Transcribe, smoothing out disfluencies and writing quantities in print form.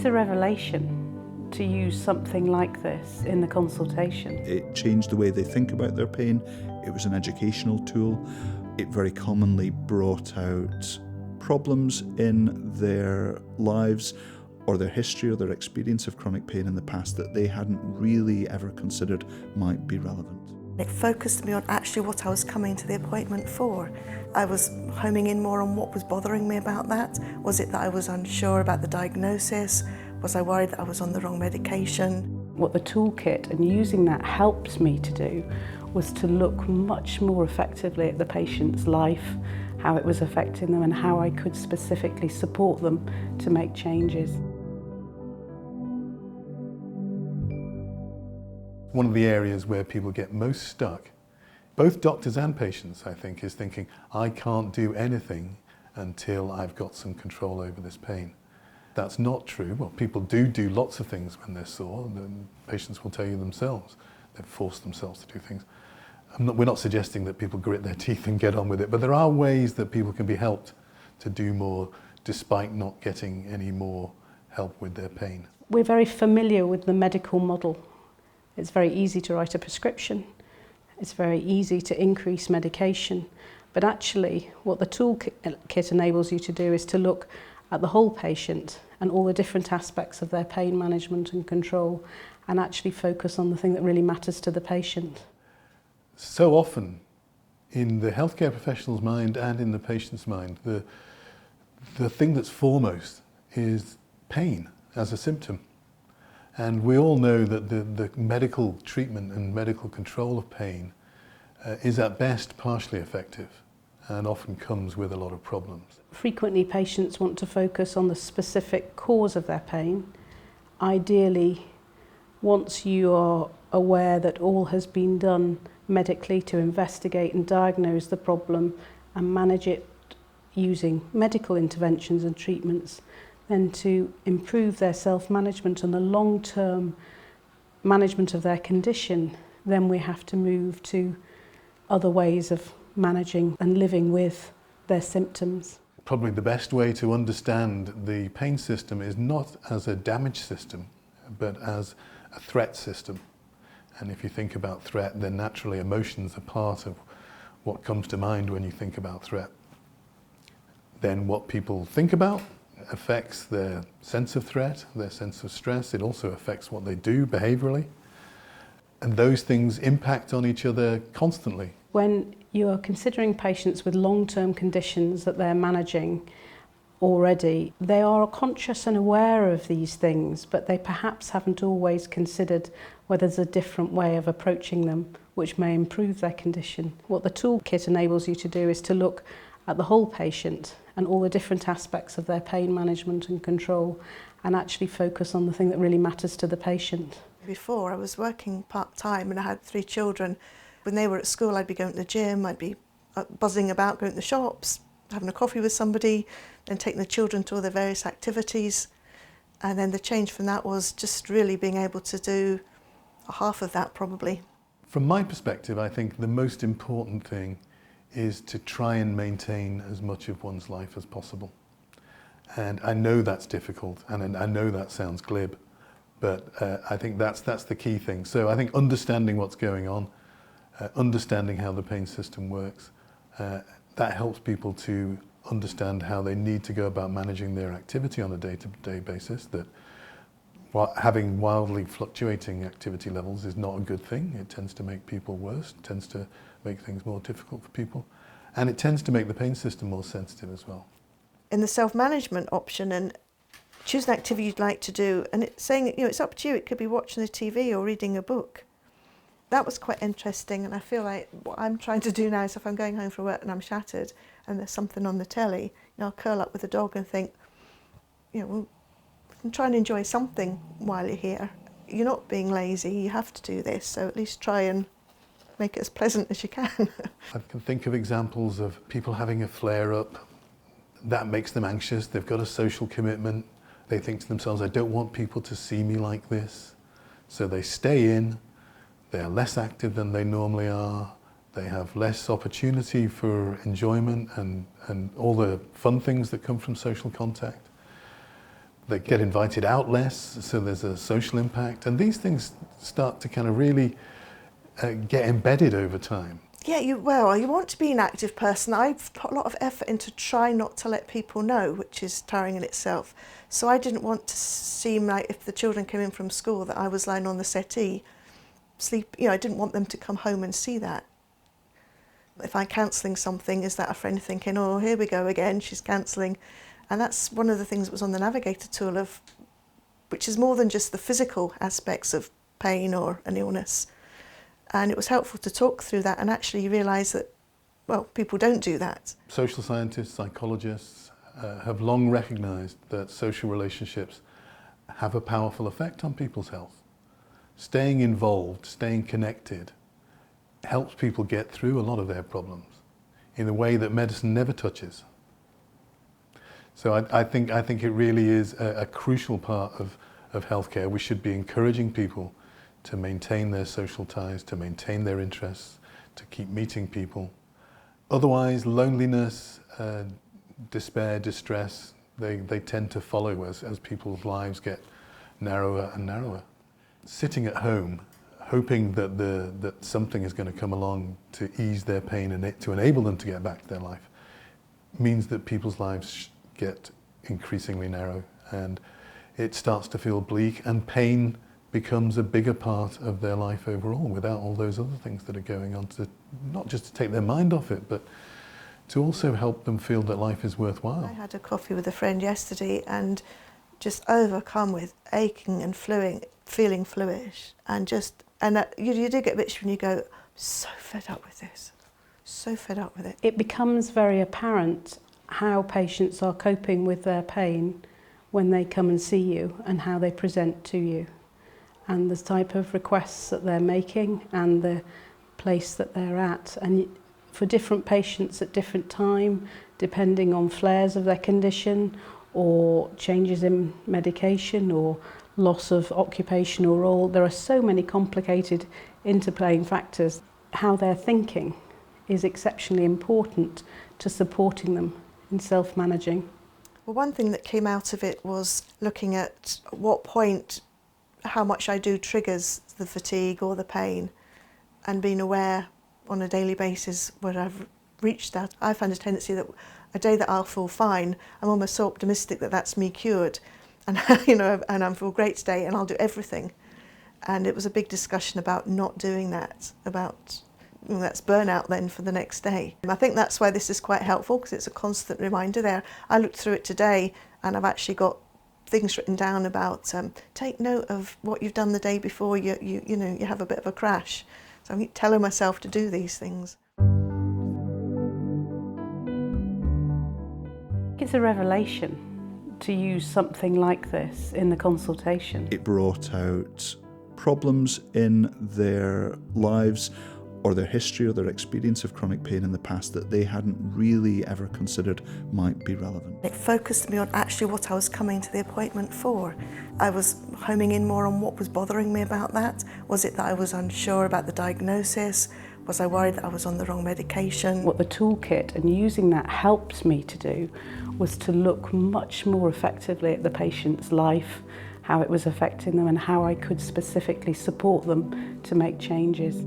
It's a revelation to use something like this in the consultation. It changed the way they think about their pain. It was an educational tool. It very commonly brought out problems in their lives or their history or their experience of chronic pain in the past that they hadn't really ever considered might be relevant. It focused me on actually what I was coming to the appointment for. I was homing in more on what was bothering me about that. Was it that I was unsure about the diagnosis? Was I worried that I was on the wrong medication? What the toolkit and using that helped me to do was to look much more effectively at the patient's life, how it was affecting them and how I could specifically support them to make changes. One of the areas where people get most stuck, both doctors and patients, I think, is thinking, I can't do anything until I've got some control over this pain. That's not true. Well, people do lots of things when they're sore, and patients will tell you themselves. They've forced themselves to do things. We're not suggesting that people grit their teeth and get on with it, but there are ways that people can be helped to do more despite not getting any more help with their pain. We're very familiar with the medical model. It's very easy to write a prescription. It's very easy to increase medication. But actually, what the toolkit enables you to do is to look at the whole patient and all the different aspects of their pain management and control, and actually focus on the thing that really matters to the patient. So often, in the healthcare professional's mind and in the patient's mind, the thing that's foremost is pain as a symptom. And we all know that the medical treatment and medical control of pain is at best partially effective and often comes with a lot of problems. Frequently, patients want to focus on the specific cause of their pain. Ideally, once you are aware that all has been done medically to investigate and diagnose the problem and manage it using medical interventions and treatments, then to improve their self-management and the long-term management of their condition, then we have to move to other ways of managing and living with their symptoms. Probably the best way to understand the pain system is not as a damage system, but as a threat system. And if you think about threat, then naturally emotions are part of what comes to mind when you think about threat. Then what people think about affects their sense of threat, their sense of stress. It also affects what they do behaviourally. And those things impact on each other constantly. When you are considering patients with long-term conditions that they're managing already, they are conscious and aware of these things, but they perhaps haven't always considered whether there's a different way of approaching them which may improve their condition. What the toolkit enables you to do is to look at the whole patient and all the different aspects of their pain management and control, and actually focus on the thing that really matters to the patient. Before, I was working part-time and I had 3 children. When they were at school, I'd be going to the gym, I'd be buzzing about, going to the shops, having a coffee with somebody, then taking the children to all their various activities. And then the change from that was just really being able to do half of that probably. From my perspective, I think the most important thing is to try and maintain as much of one's life as possible. And I know that's difficult, and I know that sounds glib, but I think that's the key thing. So I think understanding what's going on, understanding how the pain system works, that helps people to understand how they need to go about managing their activity on a day-to-day basis, that having wildly fluctuating activity levels is not a good thing. It tends to make people worse, it tends to make things more difficult for people, and it tends to make the pain system more sensitive as well. In the self-management option, and choose an activity you'd like to do, and it's saying, you know, it's up to you. It could be watching the TV or reading a book. That was quite interesting, and I feel like what I'm trying to do now is if I'm going home from work and I'm shattered and there's something on the telly, you know, I'll curl up with the dog and think, you know, well, try and enjoy something while you're here. You're not being lazy, you have to do this, so at least try and make it as pleasant as you can. I can think of examples of people having a flare-up. That makes them anxious. They've got a social commitment. They think to themselves, I don't want people to see me like this. So they stay in. They're less active than they normally are. They have less opportunity for enjoyment and all the fun things that come from social contact. They get invited out less, so there's a social impact. And these things start to kind of really get embedded over time. Yeah, you want to be an active person. I've put a lot of effort into trying not to let people know, which is tiring in itself. So I didn't want to seem like if the children came in from school that I was lying on the settee, sleep. I didn't want them to come home and see that. If I'm cancelling something, is that a friend thinking, oh, here we go again, she's cancelling? And that's one of the things that was on the Navigator tool, which is more than just the physical aspects of pain or an illness. And it was helpful to talk through that and actually realise that, well, people don't do that. Social scientists, psychologists have long recognised that social relationships have a powerful effect on people's health. Staying involved, staying connected, helps people get through a lot of their problems in a way that medicine never touches. So I think it really is a crucial part of healthcare. We should be encouraging people to maintain their social ties, to maintain their interests, to keep meeting people. Otherwise, loneliness, despair, distress, they tend to follow us as people's lives get narrower and narrower. Sitting at home, hoping that something is going to come along to ease their pain and to enable them to get back to their life, means that people's lives get increasingly narrow, and it starts to feel bleak, and pain becomes a bigger part of their life overall, without all those other things that are going on, to not just to take their mind off it, but to also help them feel that life is worthwhile. I had a coffee with a friend yesterday and just overcome with aching and feeling fluish, and you do get bits when you go, so fed up with this, so fed up with it. It becomes very apparent how patients are coping with their pain when they come and see you and how they present to you, and the type of requests that they're making and the place that they're at. And for different patients at different time, depending on flares of their condition or changes in medication or loss of occupational role, there are so many complicated interplaying factors. How they're thinking is exceptionally important to supporting them in self-managing. Well, one thing that came out of it was looking at what point how much I do triggers the fatigue or the pain, and being aware on a daily basis where I've reached that. I find a tendency that a day that I'll feel fine, I'm almost so optimistic that that's me cured, and and I feel great today and I'll do everything. And it was a big discussion about not doing that, about that's burnout then for the next day. And I think that's why this is quite helpful, because it's a constant reminder there. I looked through it today and I've actually got things written down about take note of what you've done the day before you have a bit of a crash. So I'm telling myself to do these things. It's a revelation to use something like this in the consultation. It brought out problems in their lives or their history or their experience of chronic pain in the past that they hadn't really ever considered might be relevant. It focused me on actually what I was coming to the appointment for. I was homing in more on what was bothering me about that. Was it that I was unsure about the diagnosis? Was I worried that I was on the wrong medication? What the toolkit and using that helped me to do was to look much more effectively at the patient's life, how it was affecting them and how I could specifically support them to make changes.